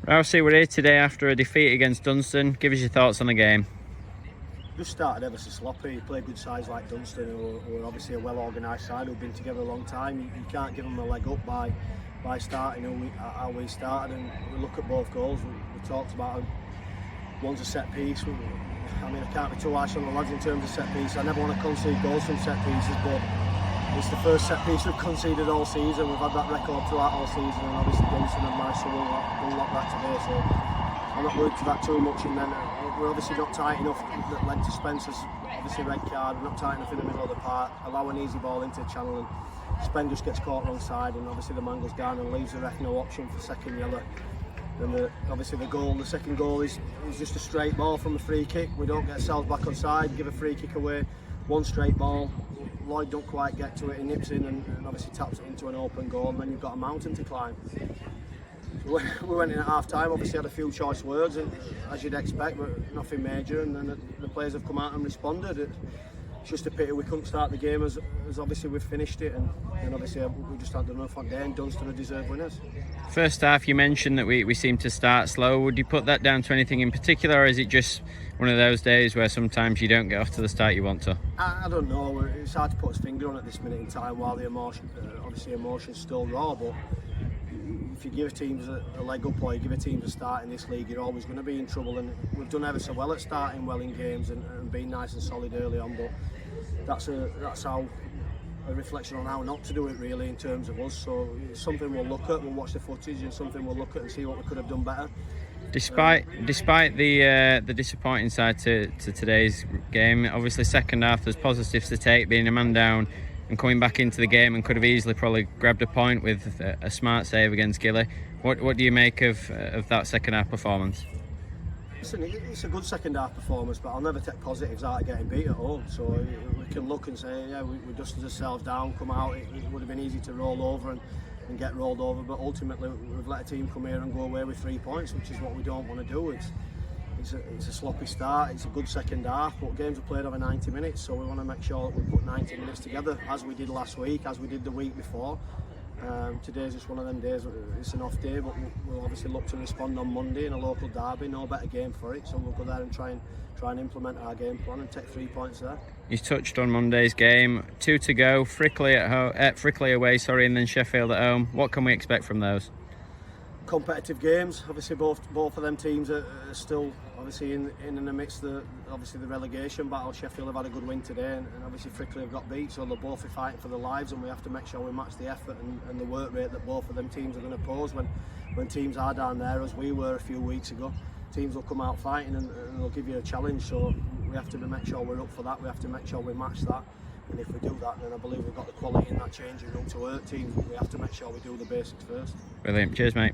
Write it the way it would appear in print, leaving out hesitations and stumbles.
Rousey, we're here today after a defeat against Dunston. Give us your thoughts on the game. Just started ever so sloppy. Play good sides like Dunston, who are obviously a well-organised side who've been together a long time. You can't give them a leg up by starting how we started. And we look at both goals. We talked about them. One's a set piece. I mean, I can't be too harsh on the lads in terms of set piece. I never want to concede goals from set pieces, but it's the first set piece we've conceded all season. We've had that record throughout all season, and obviously Dunston and Marshall will unlock that today. So I'm not worried to that too much. And then we're obviously not tight enough. That led to Spencer's obviously red card. We're not tight enough in the middle of the park. Allow an easy ball into the channel, and Spen just gets caught wrong side, and obviously the man goes down and leaves the ref no option for second yellow. And obviously the second goal is just a straight ball from a free kick. We don't get ourselves back on side, give a free kick away. One straight ball. Lloyd don't quite get to it, he nips in and obviously taps it into an open goal, and then you've got a mountain to climb. So we went in at half time, obviously had a few choice words, as you'd expect, but nothing major, and then the players have come out and responded. It's just a pity we couldn't start the game as obviously we've finished it, and obviously we just had enough on day, and Dunston are deserved winners. First half, you mentioned that we seem to start slow. Would you put that down to anything in particular, or is it just one of those days where sometimes you don't get off to the start you want to? I don't know. It's hard to put his finger on at this minute in time while the emotion's still raw. But if you give teams a leg up or you give a team a start in this league, you're always going to be in trouble. And we've done ever so well at starting well in games and being nice and solid early on. But that's how a reflection on how not to do it really in terms of us. So it's something we'll look at. We'll watch the footage and something we'll look at and see what we could have done better. Despite the disappointing side to today's game, obviously second half there's positives to take, being a man down and coming back into the game, and could have easily probably grabbed a point with a smart save against Gilly. What do you make of that second half performance? Listen, it's a good second half performance, but I'll never take positives out of getting beat at home. So we can look and say, yeah, we dusted ourselves down, come out. It would have been easy to roll over and get rolled over, but ultimately we've let a team come here and go away with 3 points, which is what we don't want to do. It's a sloppy start, it's a good second half, but games are played over 90 minutes, so we want to make sure that we put 90 minutes together, as we did last week, as we did the week before. Today's just one of them days. It's an off day, but we'll obviously look to respond on Monday in a local derby. No better game for it, so we'll go there and try and implement our game plan and take 3 points there. You touched on Monday's game. 2 to go. Frickley away, and then Sheffield at home. What can we expect from those? Competitive games. Obviously, both of them teams are still obviously in the midst of the relegation battle. Sheffield have had a good win today, and obviously Frickley have got beat, so they'll both be fighting for their lives, and we have to make sure we match the effort and the work rate that both of them teams are going to pose when teams are down there, as we were a few weeks ago. Teams will come out fighting and they'll give you a challenge, so we have to make sure we're up for that. We have to make sure we match that, and if we do that, then I believe we've got the quality in that changing room to hurt teams. We have to make sure we do the basics first. Brilliant. Cheers, mate.